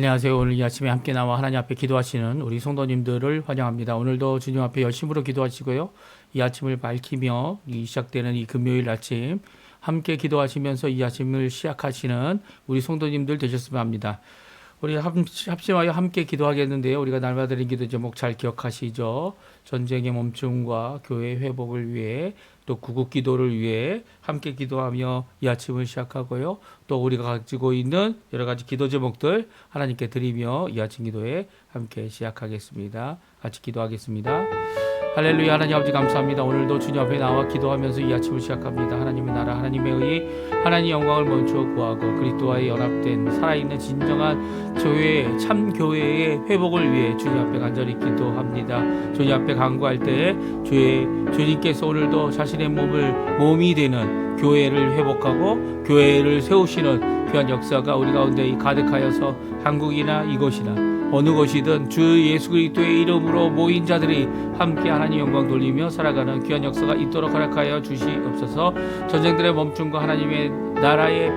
안녕하세요. 오늘 이 아침에 함께 나와 하나님 앞에 기도하시는 우리 성도님들을 환영합니다. 오늘도 주님 앞에 열심으로 기도하시고요. 이 아침을 밝히며 시작되는 이 금요일 아침 함께 기도하시면서 이 아침을 시작하시는 우리 성도님들 되셨으면 합니다. 우리 합심하여 함께 기도하겠는데요. 우리가 날마다 드린 기도 제목 잘 기억하시죠? 전쟁의 멈춤과 교회 회복을 위해 또 구국 기도를 위해 함께 기도하며 이 아침을 시작하고요. 또 우리가 가지고 있는 여러 가지 기도 제목들 하나님께 드리며 이 아침 기도에 함께 시작하겠습니다. 같이 기도하겠습니다. 할렐루야. 하나님 아버지 감사합니다. 오늘도 주님 앞에 나와 기도하면서 이 아침을 시작합니다. 하나님의 나라, 하나님의 의, 하나님의 영광을 먼저 구하고 그리스도와의 연합된 살아있는 진정한 교회, 참 교회의 회복을 위해 주님 앞에 간절히 기도합니다. 주님 앞에 간구할 때 주님께서 오늘도 자신의 몸이 되는 교회를 회복하고 교회를 세우시는 귀한 역사가 우리 가운데 가득하여서 한국이나 이곳이나 어느 곳이든 주 예수 그리스도의 이름으로 모인 자들이 함께 하나님 영광 돌리며 살아가는 귀한 역사가 있도록 허락하여 주시옵소서. 전쟁들의 멈춤과 하나님의 나라의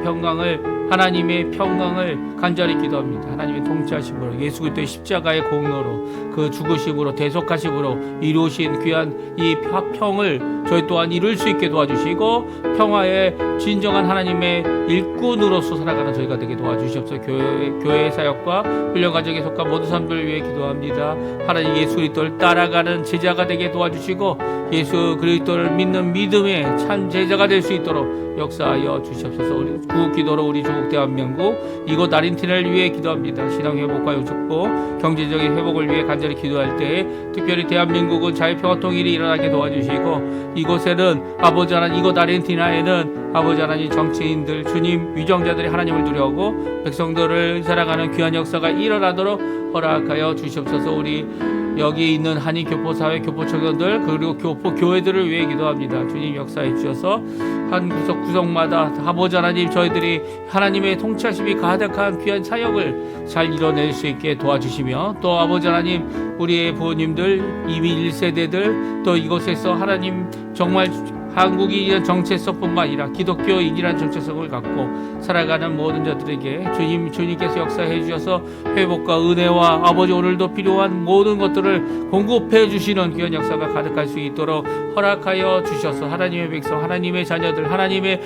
하나님의 평강을 간절히 기도합니다. 하나님의 통치하심으로 예수 그리스도의 십자가의 공로로 그 죽으심으로 대속하심으로 이루신 귀한 이 평을 저희 또한 이룰 수 있게 도와주시고 평화의 진정한 하나님의 일꾼으로서 살아가는 저희가 되게 도와주시옵소서. 교회의 사역과 훈련 과정에 속한 모든 사람들을 위해 기도합니다. 하나님 예수 그리스도를 따라가는 제자가 되게 도와주시고 예수 그리스도를 믿는 믿음의 참 제자가 될 수 있도록 역사하여 주시옵소서. 우리 구국 기도로 우리 조국 대한민국 이곳 아르헨티나를 위해 기도합니다. 신앙 회복과 축복, 경제적인 회복을 위해 간절히 기도할 때 특별히 대한민국은 자유평화 통일이 일어나게 도와주시고 이곳에는 아버지 하나님, 이곳 아르헨티나에는 아버지 하나님 정치인들, 주님 위정자들이 하나님을 두려워하고 백성들을 살아가는 귀한 역사가 일어나도록 허락하여 주시옵소서. 우리 여기 있는 한인 교포사회 교포청년들 그리고 교회들을 위해 기도합니다. 주님 역사해 주셔서 한 구석구석마다 아버지 하나님 저희들이 하나님의 통치하심이 가득한 귀한 사역을 잘 이뤄낼 수 있게 도와주시며 또 아버지 하나님 우리의 부모님들 이미 1세대들 또 이곳에서 하나님 정말 한국인이란 정체성뿐만 아니라 기독교인이란 정체성을 갖고 살아가는 모든 자들에게 주님께서 역사해 주셔서 회복과 은혜와 아버지 오늘도 필요한 모든 것들을 공급해 주시는 귀한 역사가 가득할 수 있도록 허락하여 주셔서 하나님의 백성, 하나님의 자녀들, 하나님의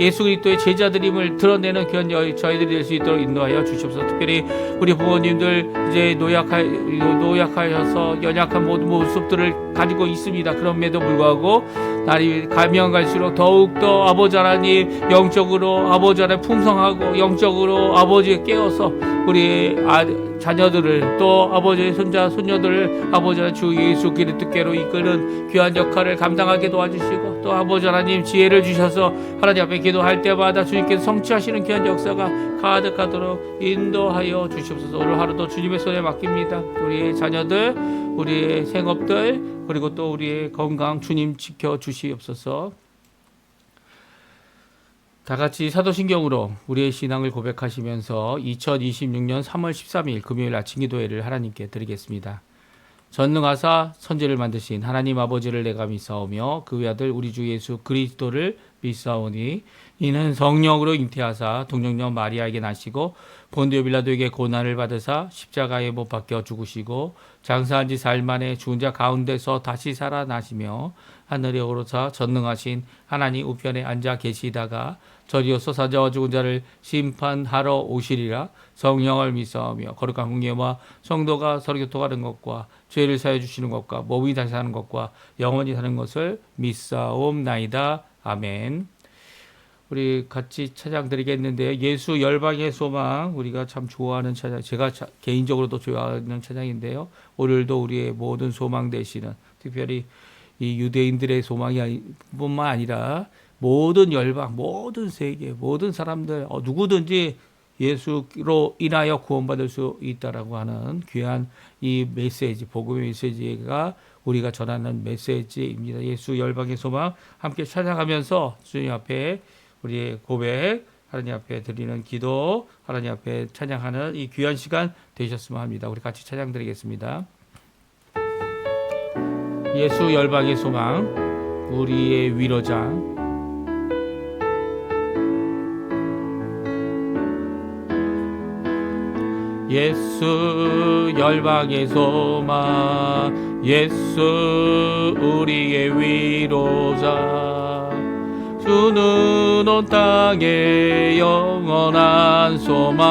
예수 그리스도의 제자들임을 드러내는 귀한 저희들이 될 수 있도록 인도하여 주시옵소서. 특별히 우리 부모님들 이제 노약하여서 연약한 모든 모습들을 가지고 있습니다. 그럼에도 불구하고 날이 가면 갈수록 더욱더 아버지 하나님 영적으로 아버지 하나님 풍성하고 영적으로 아버지에 깨어서 우리 자녀들을 또 아버지의 손자 손녀들을 아버지 하나님 주 예수 그리스도께로 이끄는 귀한 역할을 감당하게 도와주시고 또 아버지 하나님 지혜를 주셔서 하나님 앞에 기도할 때마다 주님께서 성취하시는 귀한 역사가 가득하도록 인도하여 주시옵소서. 오늘 하루도 주님의 손에 맡깁니다. 우리의 자녀들, 우리의 생업들 그리고 또 우리의 건강 주님 지켜 주시옵소서. 다 같이 사도신경으로 우리의 신앙을 고백하시면서 2026년 3월 13일 금요일 아침 기도회를 하나님께 드리겠습니다. 전능하사 천지를 만드신 하나님 아버지를 내가 믿사오며 그 아들 우리 주 예수 그리스도를 믿사오니 이는 성령으로 잉태하사 동정녀 마리아에게 나시고 본디오 빌라도에게 고난을 받으사 십자가에 못 박혀 죽으시고 장사한 지 사흘 만에 죽은 자 가운데서 다시 살아나시며 하늘에 오르사 전능하신 하나님 우편에 앉아 계시다가 저리로서 사자와 죽은 자를 심판하러 오시리라. 성령을 믿사오며 거룩한 공예와 성도가 서로 교통하는 것과 죄를 사해 주시는 것과 몸이 다시 사는 것과 영원히 사는 것을 믿사옵나이다. 아멘. 우리 같이 찬양 드리겠는데요. 예수 열방의 소망, 우리가 참 좋아하는 찬양, 제가 개인적으로도 좋아하는 찬양인데요. 오늘도 우리의 모든 소망 되시는 특별히 이 유대인들의 소망이 뿐만 아니라 모든 열방, 모든 세계, 모든 사람들 누구든지 예수로 인하여 구원받을 수 있다라고 하는 귀한 이 메시지, 복음의 메시지가 우리가 전하는 메시지입니다. 예수 열방의 소망 함께 찬양하면서 주님 앞에 우리의 고백, 하나님 앞에 드리는 기도, 하나님 앞에 찬양하는 이 귀한 시간 되셨으면 합니다. 우리 같이 찬양 드리겠습니다. 예수 열방의 소망, 우리의 위로장. 예수 열방의 소망, 예수 우리의 위로자, 주는 온 땅의 영원한 소망,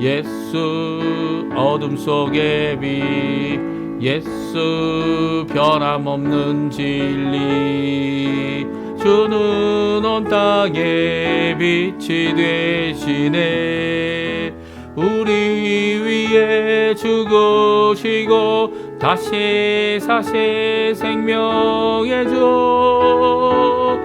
예수 어둠 속의 빛, 예수 변함없는 진리, 주는 온 땅에 빛이 되시네. 우리 위에 죽으시고 다시 사신 생명의 주,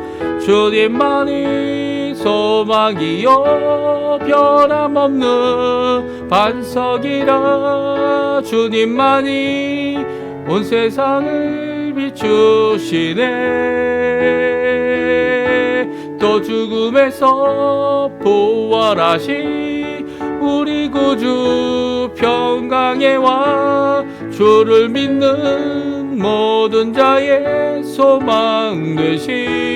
주님만이 소망이요 변함없는 반석이라, 주님만이 온 세상을 비추시네. 또 죽음에서 부활하신 우리 구주 평강의 왕, 주를 믿는 모든 자의 소망 되신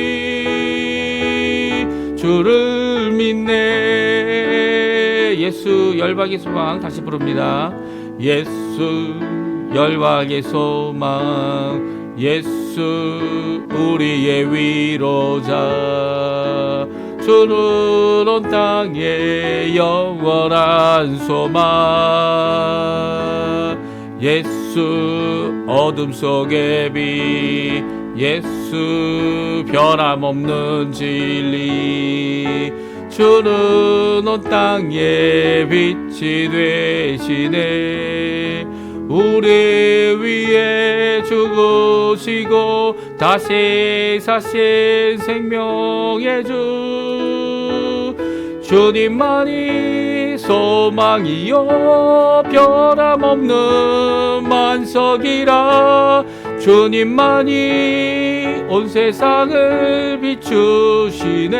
주를 믿네. 예수 열방의 소망 다시 부릅니다. 예수 열방의 소망, 예수 우리의 위로자, 주는 온 땅의 영원한 소망, 예수 어둠 속의 빛, 예수 변함없는 진리, 주는 온 땅에 빛이 되시네. 우리 위에 죽으시고 다시 사신 생명의 주, 주님만이 소망이요 변함없는 만석이라, 주님만이 온 세상을 비추시네.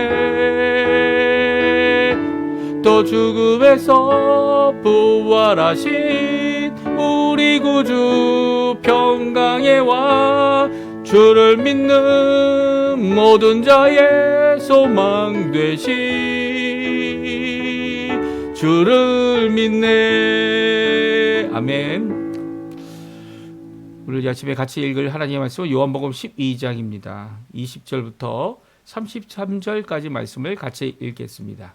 또 죽음에서 부활하신 우리 구주 평강의 왕, 주를 믿는 모든 자의 소망 되신 주를 믿네. 아멘. 오늘 아침에 같이 읽을 하나님의 말씀은 요한복음 12장입니다. 20절부터 33절까지 말씀을 같이 읽겠습니다.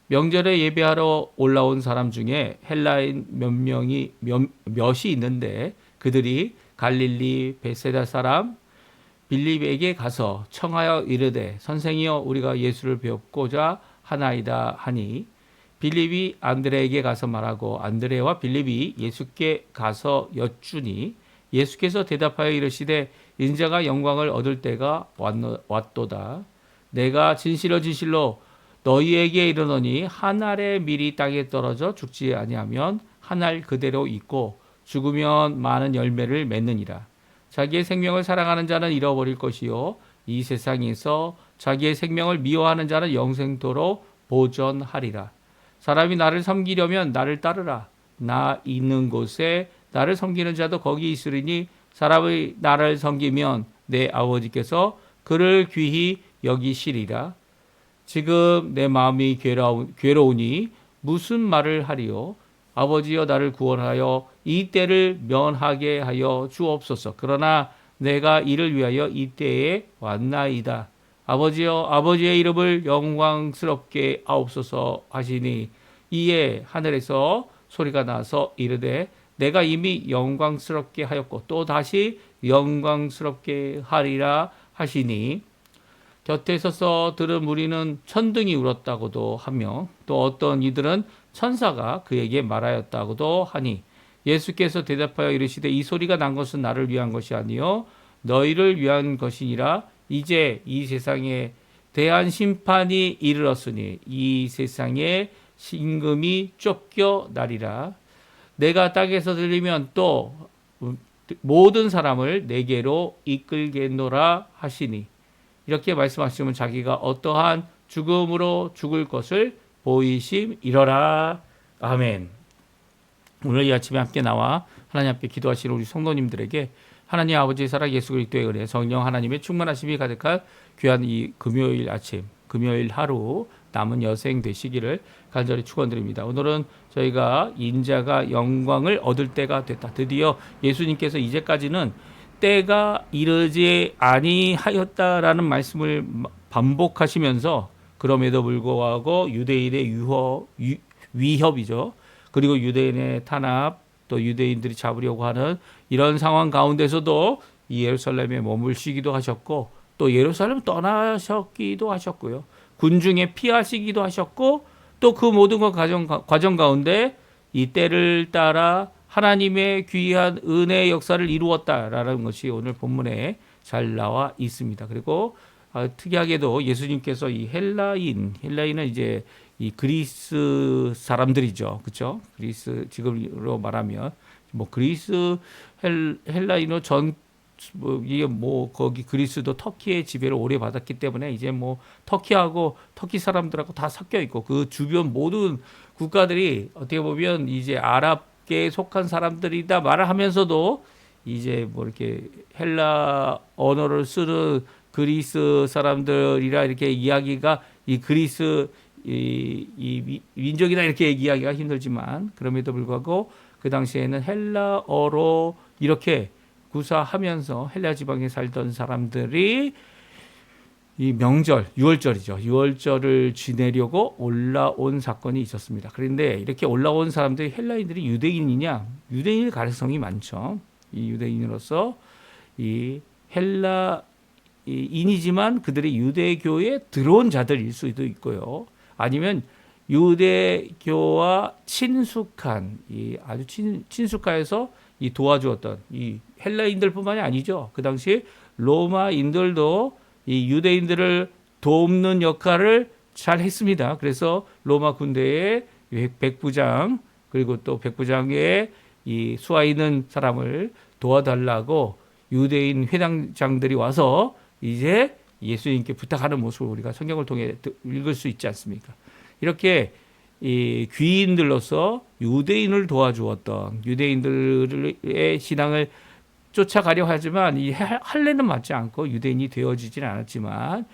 명절에 예배하러 올라온 사람 중에 헬라인 몇이 있는데, 그들이 갈릴리 베세다 사람 빌립에게 가서 청하여 이르되, 선생이여 우리가 예수를 배웠고자 하나이다 하니, 빌립이 안드레에게 가서 말하고 안드레와 빌립이 예수께 가서 여쭈니, 예수께서 대답하여 이르시되, 인자가 영광을 얻을 때가 왔도다. 내가 진실로 진실로 너희에게 이르노니, 한 알의 밀이 땅에 떨어져 죽지 아니하면 한 알 그대로 있고 죽으면 많은 열매를 맺느니라. 자기의 생명을 사랑하는 자는 잃어버릴 것이요, 이 세상에서 자기의 생명을 미워하는 자는 영생토록 보존하리라. 사람이 나를 섬기려면 나를 따르라. 나 있는 곳에 나를 섬기는 자도 거기 있으리니, 사람이 나를 섬기면 내 아버지께서 그를 귀히 여기시리라. 지금 내 마음이 괴로우니 무슨 말을 하리요? 아버지여 나를 구원하여 이 때를 면하게 하여 주옵소서. 그러나 내가 이를 위하여 이 때에 왔나이다. 아버지여 아버지의 이름을 영광스럽게 하옵소서 하시니, 이에 하늘에서 소리가 나서 이르되, 내가 이미 영광스럽게 하였고 또 다시 영광스럽게 하리라 하시니, 곁에 서서 들은 무리는 천둥이 울었다고도 하며, 또 어떤 이들은 천사가 그에게 말하였다고도 하니, 예수께서 대답하여 이르시되, 이 소리가 난 것은 나를 위한 것이 아니요 너희를 위한 것이니라. 이제 이 세상에 대한 심판이 이르렀으니 이 세상에 심금이 쫓겨나리라. 내가 땅에서 들리면 또 모든 사람을 내게로 이끌겠노라 하시니, 이렇게 말씀하시면 자기가 어떠한 죽음으로 죽을 것을 보이심이러라. 아멘. 오늘 이 아침에 함께 나와 하나님 앞에 기도하시는 우리 성도님들에게 하나님 아버지의 사랑, 예수 그리스도의 은혜, 성령 하나님의 충만하심이 가득한 귀한 이 금요일 아침, 금요일 하루 남은 여생 되시기를 간절히 축원드립니다. 오늘은 저희가 인자가 영광을 얻을 때가 됐다. 드디어 예수님께서 이제까지는 때가 이르지 아니하였다라는 말씀을 반복하시면서 그럼에도 불구하고 유대인의 위협이죠. 그리고 유대인의 탄압, 또 유대인들이 잡으려고 하는 이런 상황 가운데서도 이 예루살렘에 머물시기도 하셨고, 또 예루살렘 떠나셨기도 하셨고요. 군중에 피하시기도 하셨고, 또 그 모든 과정 가운데 이 때를 따라 하나님의 귀한 은혜의 역사를 이루었다라는 것이 오늘 본문에 잘 나와 있습니다. 그리고 특이하게도 예수님께서 이 헬라인은 이제 이 그리스 사람들이죠, 그렇죠? 그리스 지금으로 말하면 뭐 그리스 헬라인으로 이게 거기 그리스도 터키의 지배를 오래 받았기 때문에 이제 뭐 터키하고 터키 사람들하고 다 섞여 있고 그 주변 모든 국가들이 어떻게 보면 이제 아랍계에 속한 사람들이다 말을 하면서도 이제 뭐 이렇게 헬라 언어를 쓰는 그리스 사람들이라 이렇게 이야기가 이 그리스 이 민족이다 이렇게 이야기가 힘들지만 그럼에도 불구하고 그 당시에는 헬라어로 이렇게 구사하면서 헬라 지방에 살던 사람들이 이 명절, 유월절이죠. 유월절을 지내려고 올라온 사건이 있었습니다. 그런데 이렇게 올라온 사람들이 헬라인들이 유대인이냐? 유대인일 가능성이 많죠. 이 유대인으로서 이 헬라인이지만 그들이 유대교에 들어온 자들일 수도 있고요. 아니면 유대교와 친숙한 아주 친숙하여서 이 도와주었던 이 헬라인들뿐만이 아니죠. 그 당시 로마인들도 이 유대인들을 돕는 역할을 잘 했습니다. 그래서 로마 군대의 백부장 그리고 또 백부장의 이 수하 있는 사람을 도와달라고 유대인 회당장들이 와서 이제 예수님께 부탁하는 모습을 우리가 성경을 통해 읽을 수 있지 않습니까? 이렇게 이 귀인들로서 유대인을 도와주었던 유대인들의 신앙을 쫓아가려 하지만 이 할례는 맞지 않고 유대인이 되어지지는 않았지만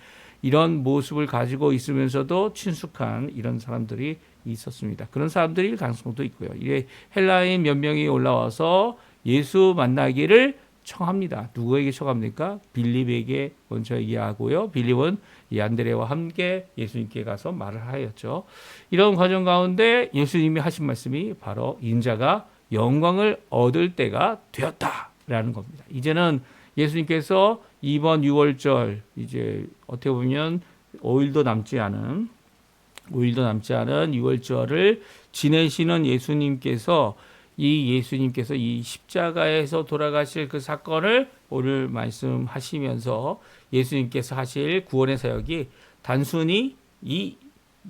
이런 모습을 가지고 있으면서도 친숙한 이런 사람들이 있었습니다. 그런 사람들일 가능성도 있고요. 이게 헬라인 몇 명이 올라와서 예수 만나기를 청합니다. 누구에게 청합니까? 빌립에게 먼저 얘기하고요. 빌립은 이 안드레와 함께 예수님께 가서 말을 하였죠. 이런 과정 가운데 예수님이 하신 말씀이 바로 인자가 영광을 얻을 때가 되었다라는 겁니다. 이제는 예수님께서 이번 6월절 이제 어떻게 보면 5일도 남지 않은 6월절을 지내시는 예수님께서 이 십자가에서 돌아가실 그 사건을 오늘 말씀하시면서 예수님께서 하실 구원의 사역이 단순히 이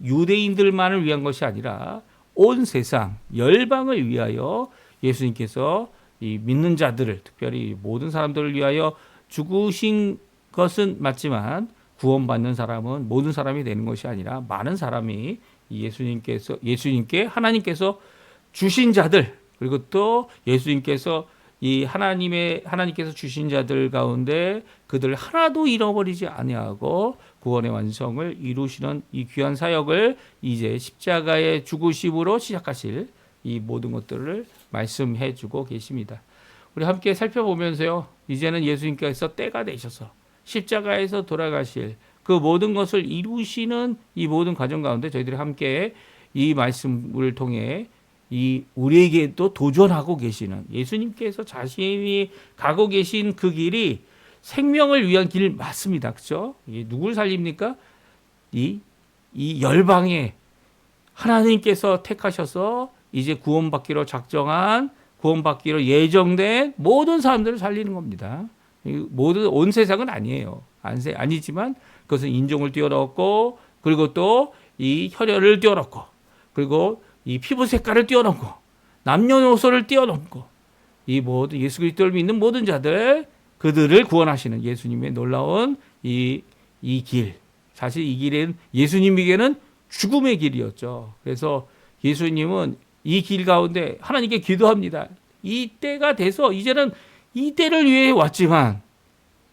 유대인들만을 위한 것이 아니라 온 세상 열방을 위하여 예수님께서 이 믿는 자들을 특별히 모든 사람들을 위하여 죽으신 것은 맞지만 구원받는 사람은 모든 사람이 되는 것이 아니라 많은 사람이 예수님께 하나님께서 주신 자들 그리고 또 예수님께서 하나님께서 주신 자들 가운데 그들 하나도 잃어버리지 아니하고 구원의 완성을 이루시는 이 귀한 사역을 이제 십자가의 죽으심으로 시작하실 이 모든 것들을 말씀해 주고 계십니다. 우리 함께 살펴보면서요. 이제는 예수님께서 때가 되셔서 십자가에서 돌아가실 그 모든 것을 이루시는 이 모든 과정 가운데 저희들이 함께 이 말씀을 통해 우리에게 또 도전하고 계시는 예수님께서 자신이 가고 계신 그 길이 생명을 위한 길 맞습니다. 그렇죠? 누굴 살립니까? 이 열방에 하나님께서 택하셔서 이제 구원받기로 예정된 모든 사람들을 살리는 겁니다. 온 세상은 아니에요. 아니지만 그것은 인종을 뛰어넘고 그리고 또 이 혈연을 뛰어넘고 그리고 이 피부 색깔을 뛰어넘고 남녀노소를 뛰어넘고 이 모든 예수 그리스도를 믿는 모든 자들 그들을 구원하시는 예수님의 놀라운 이 길. 사실 이 길은 예수님에게는 죽음의 길이었죠. 그래서 예수님은 이 길 가운데 하나님께 기도합니다. 이 때가 돼서 이제는 이 때를 위해 왔지만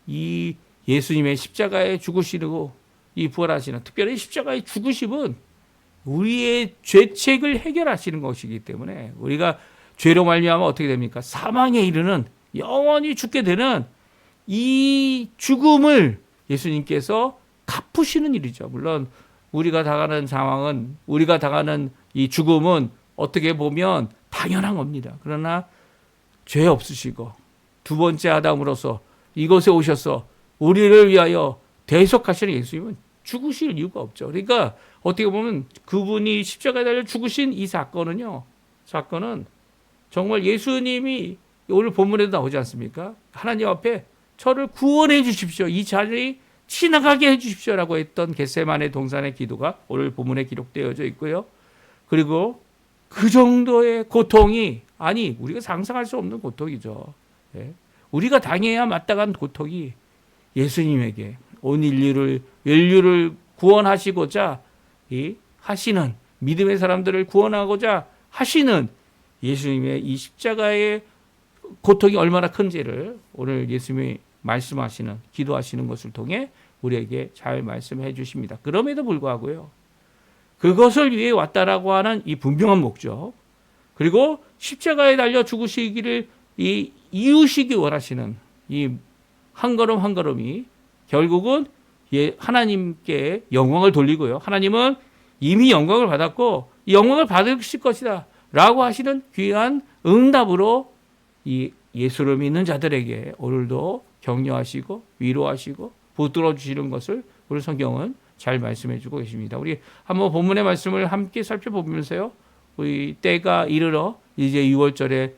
이 예수님의 십자가에 죽으시고 이 부활하시는 특별히 십자가의 죽으심은 우리의 죄책을 해결하시는 것이기 때문에 우리가 죄로 말미암아 어떻게 됩니까? 사망에 이르는 영원히 죽게 되는 이 죽음을 예수님께서 갚으시는 일이죠. 물론 우리가 당하는 상황은 우리가 당하는 이 죽음은 어떻게 보면 당연한 겁니다. 그러나 죄 없으시고 두 번째 아담으로서 이곳에 오셔서 우리를 위하여 대속하시는 예수님은 죽으실 이유가 없죠. 그러니까 어떻게 보면 그분이 십자가에 달려 죽으신 이 사건은 정말 예수님이 오늘 본문에도 나오지 않습니까? 하나님 앞에 저를 구원해 주십시오. 이 자리 지나가게 해 주십시오라고 했던 겟세마네 동산의 기도가 오늘 본문에 기록되어져 있고요. 그리고 그 정도의 고통이 우리가 상상할 수 없는 고통이죠. 예. 우리가 당해야 마땅한 고통이 예수님에게 온 인류를 구원하시고자 하시는 믿음의 사람들을 구원하고자 하시는 예수님의 이 십자가의 고통이 얼마나 큰지를 오늘 예수님이 말씀하시는 기도하시는 것을 통해 우리에게 잘 말씀해 주십니다. 그럼에도 불구하고요. 그것을 위해 왔다라고 하는 이 분명한 목적 그리고 십자가에 달려 죽으시기를 이루시기 원하시는 이 한 걸음 한 걸음이 결국은 하나님께 영광을 돌리고요. 하나님은 이미 영광을 받았고 이 영광을 받으실 것이다 라고 하시는 귀한 응답으로 이 예수를 믿는 자들에게 오늘도 격려하시고 위로하시고 붙들어 주시는 것을 우리 성경은 잘 말씀해 주고 계십니다. 우리 한번 본문의 말씀을 함께 살펴보면서요. 우리 때가 이르러 이제 6월절에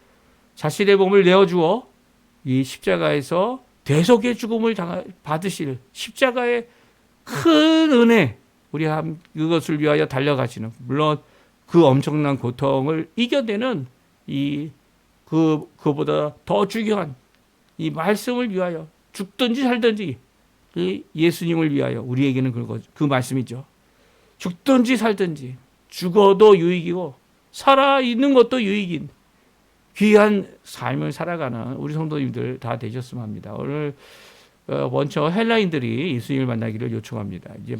자신의 몸을 내어주어 이 십자가에서 대속의 죽음을 받으실 십자가의 큰 은혜 우리 그것을 위하여 달려가시는 물론 그 엄청난 고통을 이겨내는 그보다 더 중요한 이 말씀을 위하여 죽든지 살든지 이 예수님을 위하여 우리에게는 그 말씀이죠. 죽든지 살든지 죽어도 유익이고 살아있는 것도 유익인 귀한 삶을 살아가는 우리 성도님들 다 되셨으면 합니다. 오늘 먼저 헬라인들이 예수님을 만나기를 요청합니다. 이제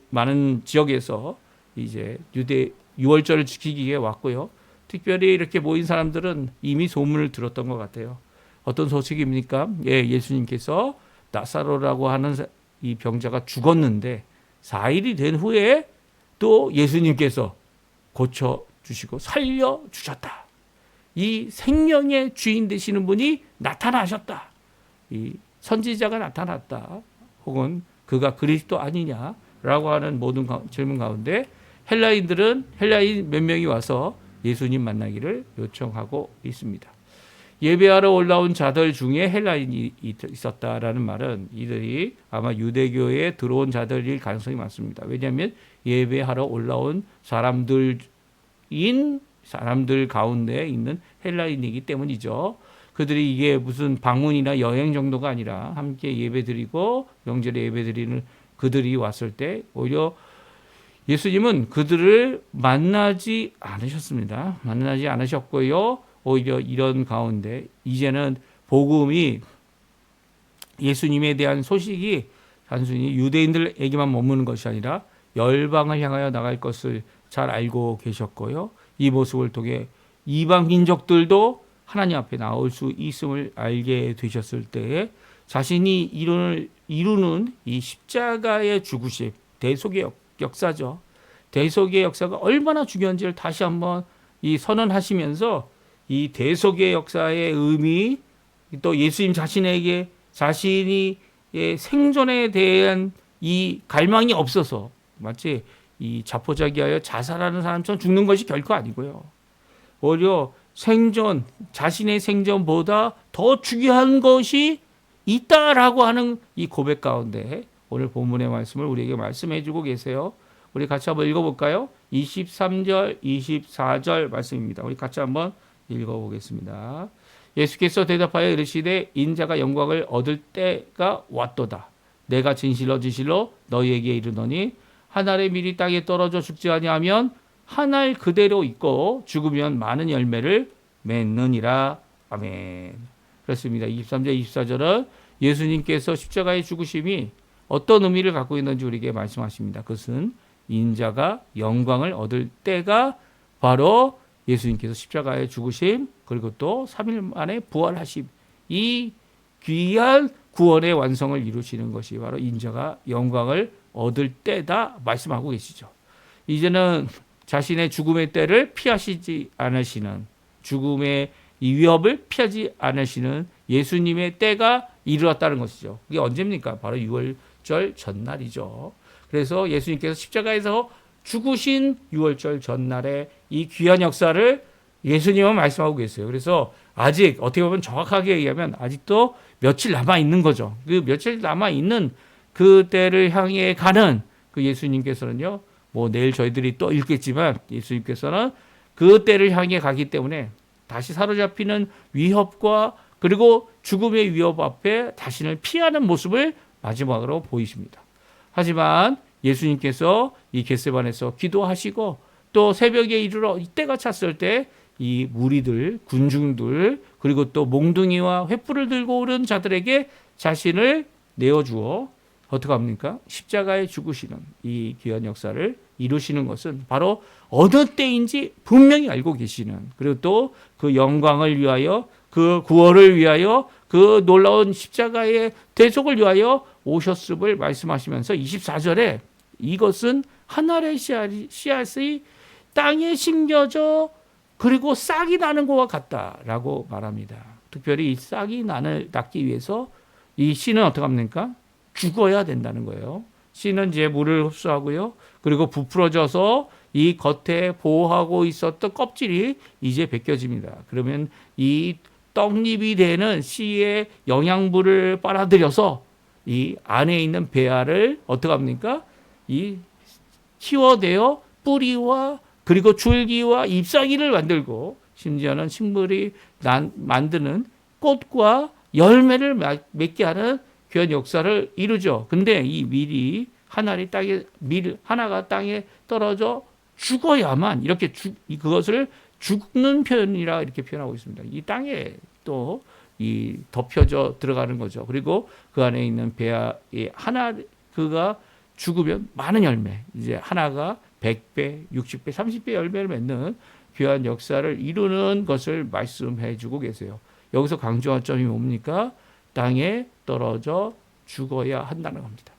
많은 지역에서 이제 유대 유월절을 지키기 위해 왔고요. 특별히 이렇게 모인 사람들은 이미 소문을 들었던 것 같아요. 어떤 소식입니까? 예수님께서 나사로라고 하는 이 병자가 죽었는데 4일이 된 후에 또 예수님께서 고쳐주시고 살려주셨다. 이 생명의 주인 되시는 분이 나타나셨다. 이 선지자가 나타났다. 혹은 그가 그리스도 아니냐라고 하는 모든 질문 가운데 헬라인 몇 명이 와서 예수님 만나기를 요청하고 있습니다. 예배하러 올라온 자들 중에 헬라인이 있었다라는 말은 이들이 아마 유대교에 들어온 자들일 가능성이 많습니다. 왜냐하면 예배하러 올라온 사람들 가운데 있는 헬라인이기 때문이죠. 그들이 이게 무슨 방문이나 여행 정도가 아니라 함께 예배드리고 명절에 예배드리는 그들이 왔을 때 오히려 예수님은 그들을 만나지 않으셨습니다. 만나지 않으셨고요. 오히려 이런 가운데 이제는 복음이 예수님에 대한 소식이 단순히 유대인들에게만 머무는 것이 아니라 열방을 향하여 나갈 것을 잘 알고 계셨고요. 이 모습을 통해 이방 민족들도 하나님 앞에 나올 수 있음을 알게 되셨을 때에 자신이 이루는 이 십자가의 죽으심, 대속의 역사죠. 대속의 역사가 얼마나 중요한지를 다시 한번 선언하시면서 이 대속의 역사의 의미, 또 예수님 자신이 생존에 대한 이 갈망이 없어서 마치 이 자포자기하여 자살하는 사람처럼 죽는 것이 결코 아니고요. 오히려 자신의 생존보다 더 중요한 것이 있다라고 하는 이 고백 가운데 오늘 본문의 말씀을 우리에게 말씀해 주고 계세요. 우리 같이 한번 읽어볼까요? 23절, 24절 말씀입니다. 우리 같이 한번 읽어보겠습니다. 예수께서 대답하여 이르시되 인자가 영광을 얻을 때가 왔도다. 내가 진실로 너희에게 이르노니 한 알의 밀이 땅에 떨어져 죽지 아니하면 한 알 그대로 있고 죽으면 많은 열매를 맺느니라. 아멘. 그렇습니다. 23절 24절은 예수님께서 십자가의 죽으심이 어떤 의미를 갖고 있는지 우리에게 말씀하십니다. 그것은 인자가 영광을 얻을 때가 바로 예수님께서 십자가에 죽으심, 그리고 또 3일 만에 부활하심, 이 귀한 구원의 완성을 이루시는 것이 바로 인자가 영광을 얻을 때다 말씀하고 계시죠. 이제는 자신의 죽음의 때를 피하시지 않으시는, 죽음의 이 위협을 피하지 않으시는 예수님의 때가 이르렀다는 것이죠. 그게 언제입니까? 바로 유월절 전날이죠. 그래서 예수님께서 십자가에서 죽으신 유월절 전날에 이 귀한 역사를 예수님은 말씀하고 계세요. 그래서 아직 어떻게 보면 정확하게 얘기하면 아직도 며칠 남아 있는 거죠. 그 며칠 남아 있는 그 때를 향해 가는 그 예수님께서는요, 뭐 내일 저희들이 또 읽겠지만 예수님께서는 그 때를 향해 가기 때문에 다시 사로잡히는 위협과 그리고 죽음의 위협 앞에 자신을 피하는 모습을 마지막으로 보이십니다. 하지만 예수님께서 이 겟세반에서 기도하시고 또 새벽에 이르러 이때가 찼을 때 이 무리들, 군중들, 그리고 또 몽둥이와 횃불을 들고 오른 자들에게 자신을 내어주어 어떻게 합니까? 십자가에 죽으시는 이 귀한 역사를 이루시는 것은 바로 어느 때인지 분명히 알고 계시는, 그리고 또 그 영광을 위하여, 그 구원을 위하여, 그 놀라운 십자가의 대속을 위하여 오셨음을 말씀하시면서 24절에 이것은 한 알의 씨앗이 땅에 심겨져 그리고 싹이 나는 것과 같다라고 말합니다. 특별히 이 싹이 낳기 위해서 이 씨는 어떻게 합니까? 죽어야 된다는 거예요. 씨는 이제 물을 흡수하고요. 그리고 부풀어져서 이 겉에 보호하고 있었던 껍질이 이제 벗겨집니다. 그러면 이 떡잎이 되는 씨의 영양분을 빨아들여서 이 안에 있는 배알을 어떻게 합니까? 이 키워내어 뿌리와 그리고 줄기와 잎사귀를 만들고 심지어는 식물이 만드는 꽃과 열매를 맺게 하는 귀한 역사를 이루죠. 근데 이 밀이 밀 하나가 땅에 떨어져 죽어야만 이렇게 그것을 죽는 표현이라 이렇게 표현하고 있습니다. 이 땅에 또 이 덮여져 들어가는 거죠. 그리고 그 안에 있는 배아의 하나 그가 죽으면 많은 열매, 이제 하나가 100배, 60배, 30배 열매를 맺는 귀한 역사를 이루는 것을 말씀해 주고 계세요. 여기서 강조한 점이 뭡니까? 땅에 떨어져 죽어야 한다는 겁니다.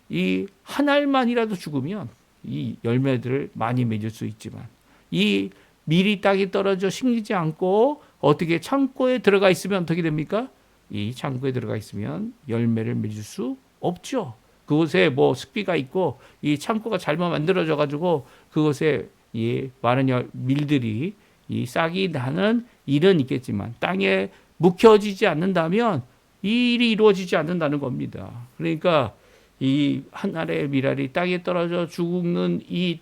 이 한 알만이라도 죽으면 이 열매들을 많이 맺을 수 있지만 이 밀이 땅에 떨어져 심기지 않고 어떻게 창고에 들어가 있으면 어떻게 됩니까? 이 창고에 들어가 있으면 열매를 맺을 수 없죠. 그곳에 뭐 습기가 있고 이 창고가 잘못 만들어져 가지고 그곳에 이 많은 밀들이 이 싹이 나는 일은 있겠지만 땅에 묵혀지지 않는다면 이 일이 이루어지지 않는다는 겁니다. 그러니까 이 한 알의 밀알이 땅에 떨어져 죽는 이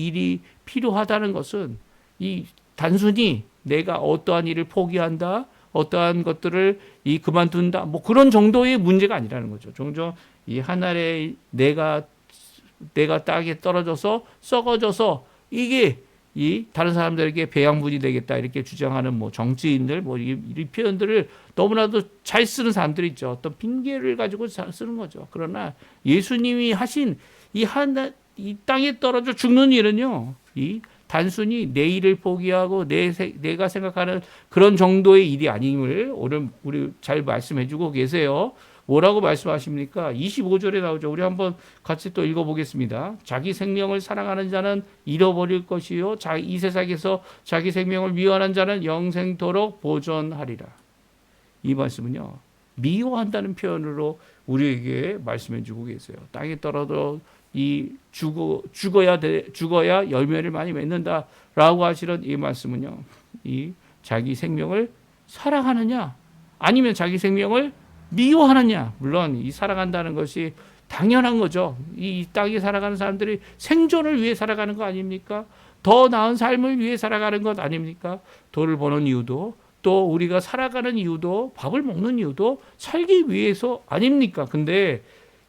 일이 필요하다는 것은 이 단순히 내가 어떠한 일을 포기한다, 어떠한 것들을 이 그만둔다, 뭐 그런 정도의 문제가 아니라는 거죠. 종종 이 한 알의 내가 땅에 떨어져서 썩어져서 이게 이 다른 사람들에게 배양분이 되겠다 이렇게 주장하는 뭐 정치인들 뭐 이 표현들을 너무나도 잘 쓰는 사람들이 있죠. 어떤 핑계를 가지고 쓰는 거죠. 그러나 예수님이 하신 이 땅에 떨어져 죽는 일은요, 이 단순히 내 일을 포기하고 내가 생각하는 그런 정도의 일이 아님을 오늘 우리 잘 말씀해주고 계세요. 뭐라고 말씀하십니까? 25절에 나오죠. 우리 한번 같이 또 읽어보겠습니다. 자기 생명을 사랑하는 자는 잃어버릴 것이요, 이 세상에서 자기 생명을 미워하는 자는 영생토록 보존하리라. 이 말씀은요, 미워한다는 표현으로 우리에게 말씀해주고 계세요. 땅에 떨어져 죽어야 열매를 많이 맺는다라고 하시는 이 말씀은요, 이 자기 생명을 사랑하느냐 아니면 자기 생명을 미워하느냐. 물론 이 사랑한다는 것이 당연한 거죠. 이 땅에 살아가는 사람들이 생존을 위해 살아가는 거 아닙니까? 더 나은 삶을 위해 살아가는 것 아닙니까? 돈을 버는 이유도, 또 우리가 살아가는 이유도, 밥을 먹는 이유도 살기 위해서 아닙니까? 근데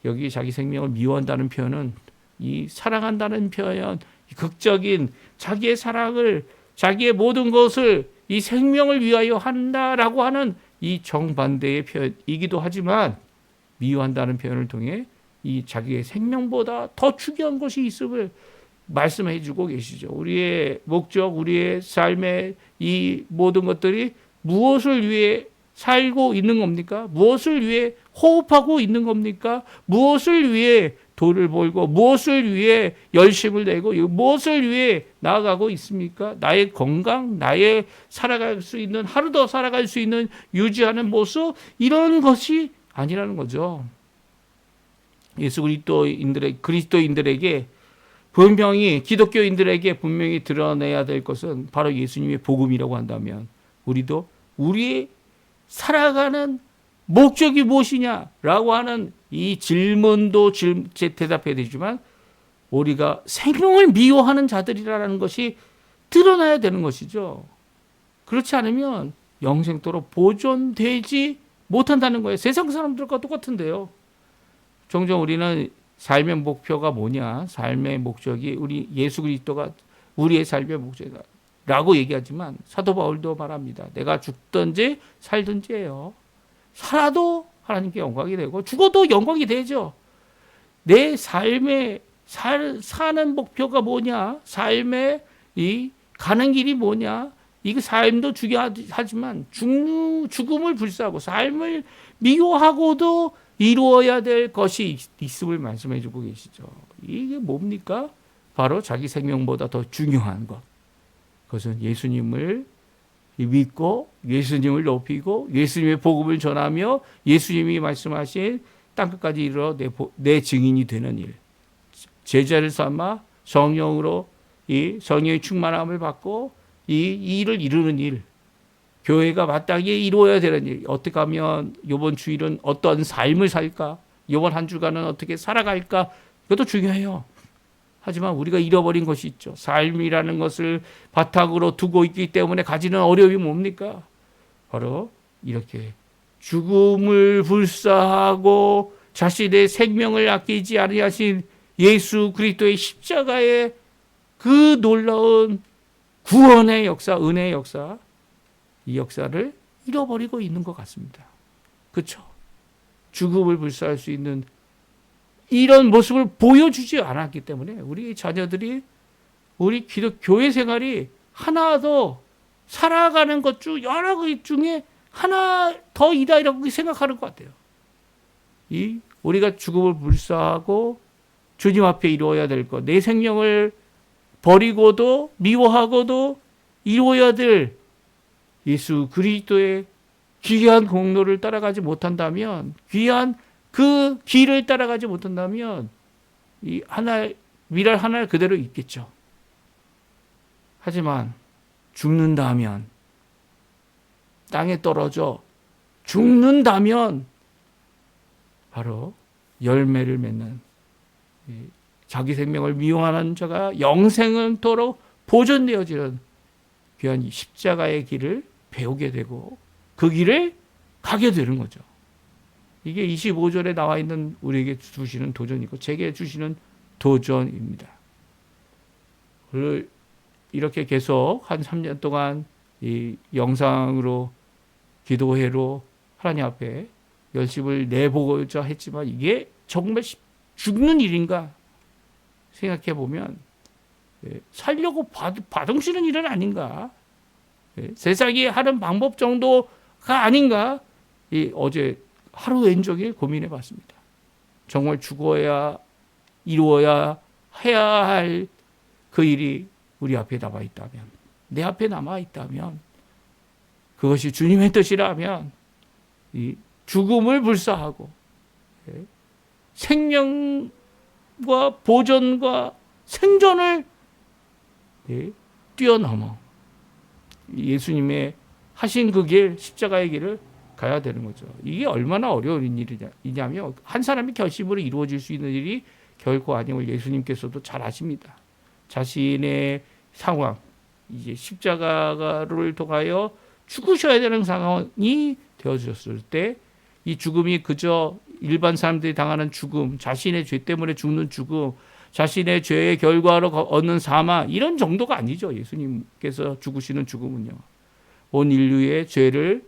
여기 자기 생명을 미워한다는 표현은 이 사랑한다는 표현, 극적인 자기의 사랑을, 자기의 모든 것을 이 생명을 위하여 한다라고 하는 이 정반대의 표현이기도 하지만 미워한다는 표현을 통해 이 자기의 생명보다 더 중요한 것이 있음을 말씀해 주고 계시죠. 우리의 목적, 우리의 삶의 이 모든 것들이 무엇을 위해 살고 있는 겁니까? 무엇을 위해 호흡하고 있는 겁니까? 무엇을 위해 돈을 벌고 무엇을 위해 열심을 내고 무엇을 위해 나아가고 있습니까? 나의 건강, 나의 살아갈 수 있는 하루 더 살아갈 수 있는 유지하는 모습 이런 것이 아니라는 거죠. 예수 그리스도인들에게 분명히 기독교인들에게 분명히 드러내야 될 것은 바로 예수님의 복음이라고 한다면 우리도 우리의 살아가는 목적이 무엇이냐라고 하는 이 질문도 대답해야 되지만 우리가 생명을 미워하는 자들이라는 것이 드러나야 되는 것이죠. 그렇지 않으면 영생토록 보존되지 못한다는 거예요. 세상 사람들과 똑같은데요. 종종 우리는 삶의 목표가 뭐냐, 삶의 목적이 우리 예수 그리스도가 우리의 삶의 목적이다 라고 얘기하지만 사도 바울도 말합니다. 내가 죽든지 살든지예요. 살아도 하나님께 영광이 되고 죽어도 영광이 되죠. 내 삶의 사는 목표가 뭐냐, 삶의 이 가는 길이 뭐냐, 이 삶도 중요하지만 죽음을 불사하고 삶을 미워하고도 이루어야 될 것이 있음을 말씀해 주고 계시죠. 이게 뭡니까? 바로 자기 생명보다 더 중요한 것. 그것은 예수님을 믿고 예수님을 높이고 예수님의 복음을 전하며 예수님이 말씀하신 땅끝까지 이르러 내 증인이 되는 일. 제자를 삼아 성령으로 이 성령의 충만함을 받고 이 일을 이루는 일. 교회가 마땅히 이루어야 되는 일. 어떻게 하면 이번 주일은 어떤 삶을 살까? 이번 한 주간은 어떻게 살아갈까? 이것도 중요해요. 하지만 우리가 잃어버린 것이 있죠. 삶이라는 것을 바탕으로 두고 있기 때문에 가지는 어려움이 뭡니까? 바로 이렇게 죽음을 불사하고 자신의 생명을 아끼지 아니하신 예수 그리스도의 십자가의 그 놀라운 구원의 역사, 은혜의 역사, 이 역사를 잃어버리고 있는 것 같습니다. 그렇죠? 죽음을 불사할 수 있는 이런 모습을 보여주지 않았기 때문에 우리 자녀들이 우리 교회 생활이 하나 더 살아가는 것 중 여러 것 중에 하나 더이다 이라고 생각하는 것 같아요. 우리가 죽음을 불사하고 주님 앞에 이루어야 될 것, 내 생명을 버리고도 미워하고도 이루어야 될 예수 그리스도의 귀한 공로를 따라가지 못한다면, 귀한 그 길을 따라가지 못한다면 이 미랄 하나 그대로 있겠죠. 하지만 죽는다면, 땅에 떨어져 죽는다면 바로 열매를 맺는 자기 생명을 미워하는 자가 영생은토록 보존되어지는 귀한 십자가의 길을 배우게 되고 그 길을 가게 되는 거죠. 이게 25절에 나와 있는 우리에게 주시는 도전이고 제게 주시는 도전입니다. 이렇게 계속 한 3년 동안 이 영상으로 기도회로 하나님 앞에 열심을 내보고자 했지만 이게 정말 죽는 일인가 생각해 보면 살려고 바둥치는 일은 아닌가, 세상이 하는 방법 정도가 아닌가, 어제 하루 왼종일 고민해 봤습니다. 정말 죽어야 이루어야 해야 할 그 일이 우리 앞에 남아 있다면, 내 앞에 남아 있다면, 그것이 주님의 뜻이라면 이 죽음을 불사하고 생명과 보존과 생존을 뛰어넘어 예수님의 하신 그 길, 십자가의 길을 가야 되는 거죠. 이게 얼마나 어려운 일이냐면 한 사람이 결심으로 이루어질 수 있는 일이 결코 아님을 예수님께서도 잘 아십니다. 자신의 상황, 이제 십자가를 통하여 죽으셔야 되는 상황이 되어졌을 때 이 죽음이 그저 일반 사람들이 당하는 죽음, 자신의 죄 때문에 죽는 죽음, 자신의 죄의 결과로 얻는 사망, 이런 정도가 아니죠. 예수님께서 죽으시는 죽음은요. 온 인류의 죄를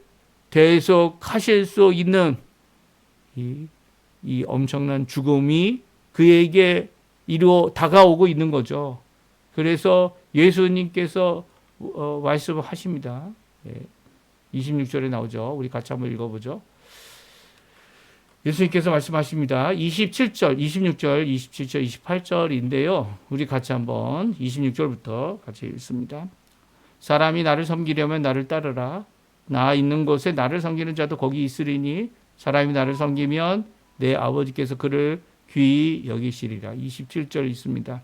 대속하실 수 있는 이 이 엄청난 죽음이 그에게 다가오고 있는 거죠. 그래서 예수님께서 말씀하십니다. 26절에 나오죠. 우리 같이 한번 읽어보죠. 예수님께서 말씀하십니다. 27절, 26절, 27절, 28절인데요. 우리 같이 한번 26절부터 같이 읽습니다. 사람이 나를 섬기려면 나를 따르라. 나 있는 곳에 나를 섬기는 자도 거기 있으리니 사람이 나를 섬기면 내 아버지께서 그를 귀히 여기시리라. 27절 있습니다.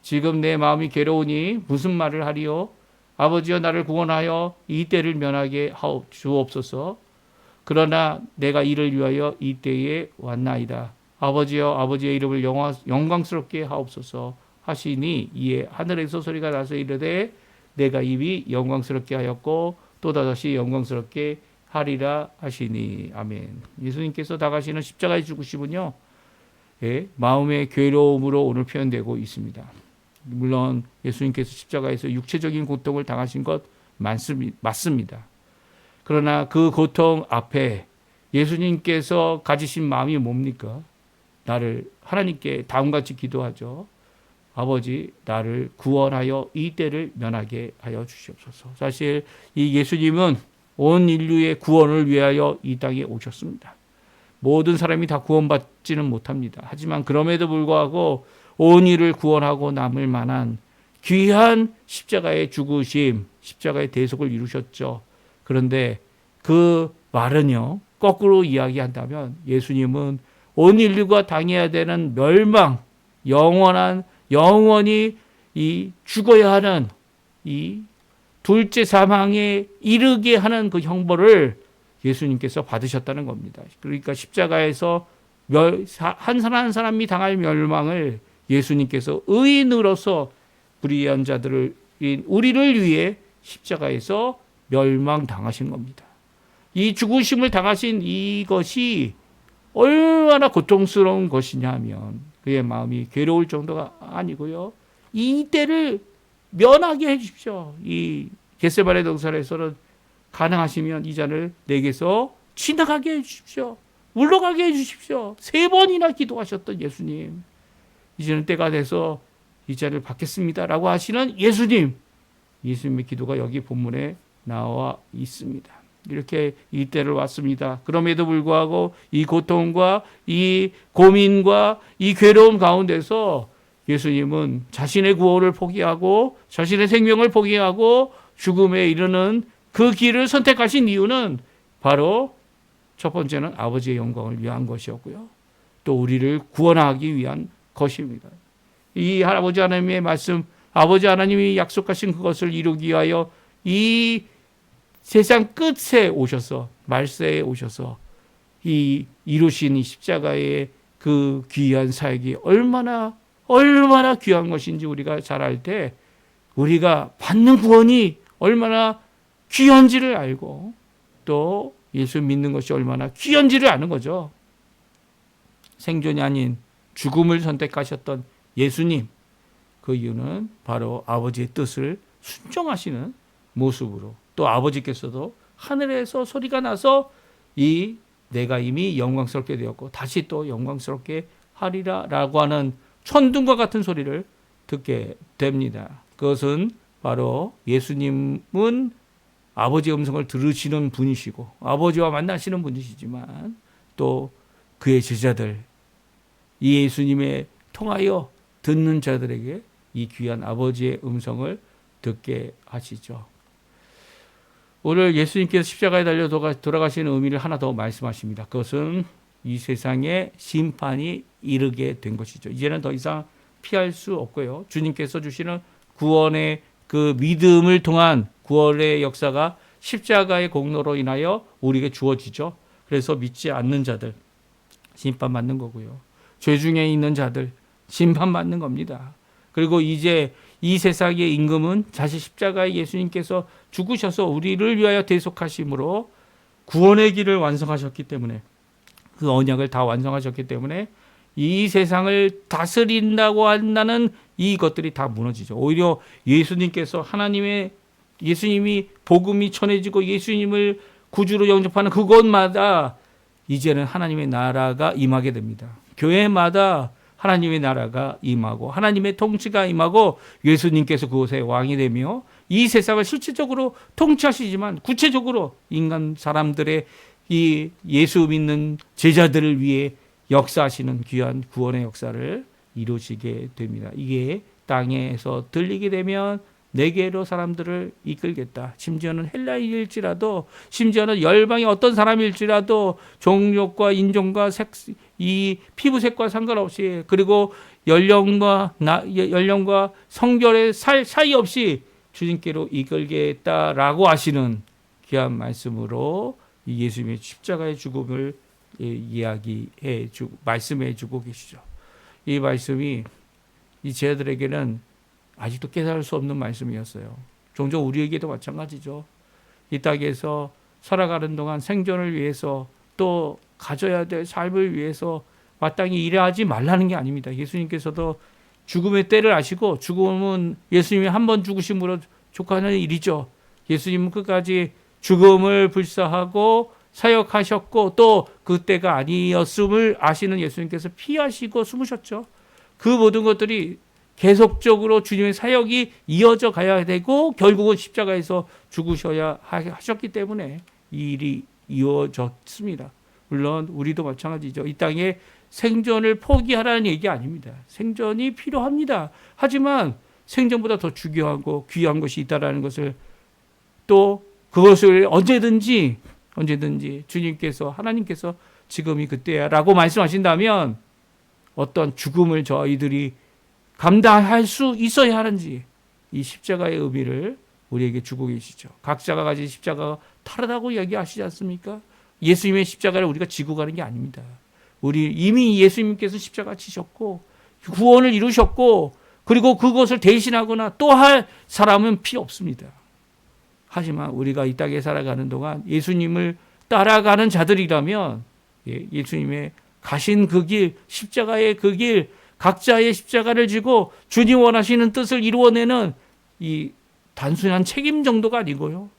지금 내 마음이 괴로우니 무슨 말을 하리요? 아버지여 나를 구원하여 이 때를 면하게 주옵소서. 그러나 내가 이를 위하여 이 때에 왔나이다. 아버지여 아버지의 이름을 영광스럽게 하옵소서 하시니 이에 하늘에서 소리가 나서 이르되 내가 이미 영광스럽게 하였고 또 다시 영광스럽게 하리라 하시니. 아멘. 예수님께서 다가시는 십자가의 죽으심은요, 마음의 괴로움으로 오늘 표현되고 있습니다. 물론 예수님께서 십자가에서 육체적인 고통을 당하신 것 맞습니다. 그러나 그 고통 앞에 예수님께서 가지신 마음이 뭡니까? 하나님께 다음같이 기도하죠. 아버지, 나를 구원하여 이 때를 면하게 하여 주시옵소서. 사실 이 예수님은 온 인류의 구원을 위하여 이 땅에 오셨습니다. 모든 사람이 다 구원받지는 못합니다. 하지만 그럼에도 불구하고 온 인류를 구원하고 남을 만한 귀한 십자가의 죽으심, 십자가의 대속을 이루셨죠. 그런데 그 말은요, 거꾸로 이야기한다면 예수님은 온 인류가 당해야 되는 멸망, 영원히 이 죽어야 하는 이 둘째 사망에 이르게 하는 그 형벌을 예수님께서 받으셨다는 겁니다. 그러니까 십자가에서 한 사람 한 사람이 당할 멸망을 예수님께서 의인으로서 불의한 우리를 위해 십자가에서 멸망당하신 겁니다. 이 죽으심을 당하신 이것이 얼마나 고통스러운 것이냐 하면 그의 마음이 괴로울 정도가 아니고요. 이 때를 면하게 해 주십시오. 이 겟세마네 동산에서는 가능하시면 이 잔을 내게서 지나가게 해 주십시오. 물러가게 해 주십시오. 3번이나 기도하셨던 예수님. 이제는 때가 돼서 이 잔을 받겠습니다라고 하시는 예수님의 기도가 여기 본문에 나와 있습니다. 이렇게 이 때를 왔습니다. 그럼에도 불구하고 이 고통과 이 고민과 이 괴로움 가운데서 예수님은 자신의 구원을 포기하고 자신의 생명을 포기하고 죽음에 이르는 그 길을 선택하신 이유는 바로 첫 번째는 아버지의 영광을 위한 것이었고요. 또 우리를 구원하기 위한 것입니다. 이 아버지 하나님의 말씀, 아버지 하나님이 약속하신 그것을 이루기 위하여 이 세상 끝에 오셔서, 말세에 오셔서 이루신 이 십자가의 그 귀한 사역이 얼마나 귀한 것인지 우리가 잘 알 때 우리가 받는 구원이 얼마나 귀한지를 알고 또 예수 믿는 것이 얼마나 귀한지를 아는 거죠. 생존이 아닌 죽음을 선택하셨던 예수님, 그 이유는 바로 아버지의 뜻을 순종하시는 모습으로, 또 아버지께서도 하늘에서 소리가 나서 내가 이미 영광스럽게 되었고 다시 또 영광스럽게 하리라 라고 하는 천둥과 같은 소리를 듣게 됩니다. 그것은 바로 예수님은 아버지의 음성을 들으시는 분이시고 아버지와 만나시는 분이시지만 또 그의 제자들, 이 예수님의 통하여 듣는 자들에게 이 귀한 아버지의 음성을 듣게 하시죠. 오늘 예수님께서 십자가에 달려 돌아가시는 의미를 하나 더 말씀하십니다. 그것은 이 세상에 심판이 이르게 된 것이죠. 이제는 더 이상 피할 수 없고요. 주님께서 주시는 구원의 그 믿음을 통한 구원의 역사가 십자가의 공로로 인하여 우리에게 주어지죠. 그래서 믿지 않는 자들 심판받는 거고요. 죄 중에 있는 자들 심판받는 겁니다. 그리고 이제 이 세상의 임금은 자신 십자가에 예수님께서 죽으셔서 우리를 위하여 대속하심으로 구원의 길을 완성하셨기 때문에, 그 언약을 다 완성하셨기 때문에 이 세상을 다스린다고 한다는 이것들이 다 무너지죠. 오히려 예수님께서 예수님이 복음이 전해지고 예수님을 구주로 영접하는 그곳마다 이제는 하나님의 나라가 임하게 됩니다. 교회마다 하나님의 나라가 임하고 하나님의 통치가 임하고 예수님께서 그곳에 왕이 되며 이 세상을 실질적으로 통치하시지만 구체적으로 인간 사람들의 이 예수 믿는 제자들을 위해 역사하시는 귀한 구원의 역사를 이루시게 됩니다. 이게 땅에서 들리게 되면 내게로 사람들을 이끌겠다. 심지어는 헬라인일지라도, 심지어는 열방의 어떤 사람일지라도 종족과 인종과 이 피부색과 상관없이, 그리고 연령과 성결의 사이 없이 주님께로 이끌겠다라고 하시는 귀한 말씀으로 예수님의 십자가의 죽음을 말씀해 주고 계시죠. 이 말씀이 이 제자들에게는 아직도 깨달을 수 없는 말씀이었어요. 종종 우리에게도 마찬가지죠. 이 땅에서 살아가는 동안 생존을 위해서 또 가져야 될 삶을 위해서 마땅히 일하지 말라는 게 아닙니다. 예수님께서도 죽음의 때를 아시고, 죽음은 예수님이 한 번 죽으심으로 족하는 일이죠. 예수님은 끝까지 죽음을 불사하고 사역하셨고, 또 그때가 아니었음을 아시는 예수님께서 피하시고 숨으셨죠. 그 모든 것들이 계속적으로 주님의 사역이 이어져 가야 되고 결국은 십자가에서 죽으셔야 하셨기 때문에 이 일이 이어졌습니다. 물론 우리도 마찬가지죠. 이 땅에 생존을 포기하라는 얘기 아닙니다. 생존이 필요합니다. 하지만 생존보다 더 중요하고 귀한 것이 있다는 것을, 또 그것을 언제든지 주님께서, 하나님께서 지금이 그때야 라고 말씀하신다면 어떤 죽음을 저희들이 감당할 수 있어야 하는지, 이 십자가의 의미를 우리에게 주고 계시죠. 각자가 가진 십자가가 다르다고 이야기하시지 않습니까? 예수님의 십자가를 우리가 지고 가는 게 아닙니다. 우리 이미 예수님께서 십자가 치셨고 구원을 이루셨고, 그리고 그것을 대신하거나 또 할 사람은 필요 없습니다. 하지만 우리가 이 땅에 살아가는 동안 예수님을 따라가는 자들이라면 예수님의 가신 그 길, 십자가의 그 길, 각자의 십자가를 지고 주님 원하시는 뜻을 이루어내는 이 단순한 책임 정도가 아니고요,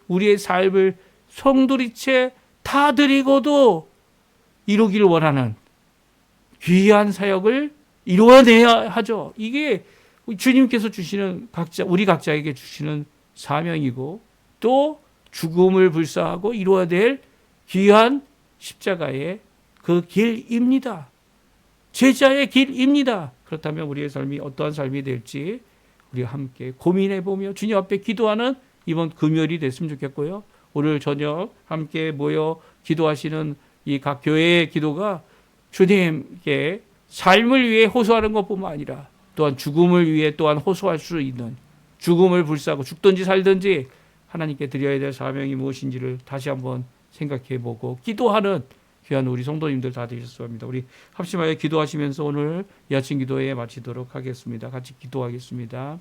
우리의 삶을 송두리째 다 드리고도 이루기를 원하는 귀한 사역을 이루어내야 하죠. 이게 주님께서 주시는 우리 각자에게 주시는 사명이고, 또 죽음을 불사하고 이루어야 될 귀한 십자가의 그 길입니다. 제자의 길입니다. 그렇다면 우리의 삶이 어떠한 삶이 될지 우리 함께 고민해보며 주님 앞에 기도하는 이번 금요일이 됐으면 좋겠고요. 오늘 저녁 함께 모여 기도하시는 이 각 교회의 기도가 주님께 삶을 위해 호소하는 것뿐만 아니라 또한 죽음을 위해 또한 호소할 수 있는, 죽음을 불사하고 죽든지 살든지 하나님께 드려야 될 사명이 무엇인지를 다시 한번 생각해보고 기도하는 귀한 우리 성도님들 다 되셨으면 합니다. 우리 합심하여 기도하시면서 오늘 이 아침 기도회 마치도록 하겠습니다. 같이 기도하겠습니다.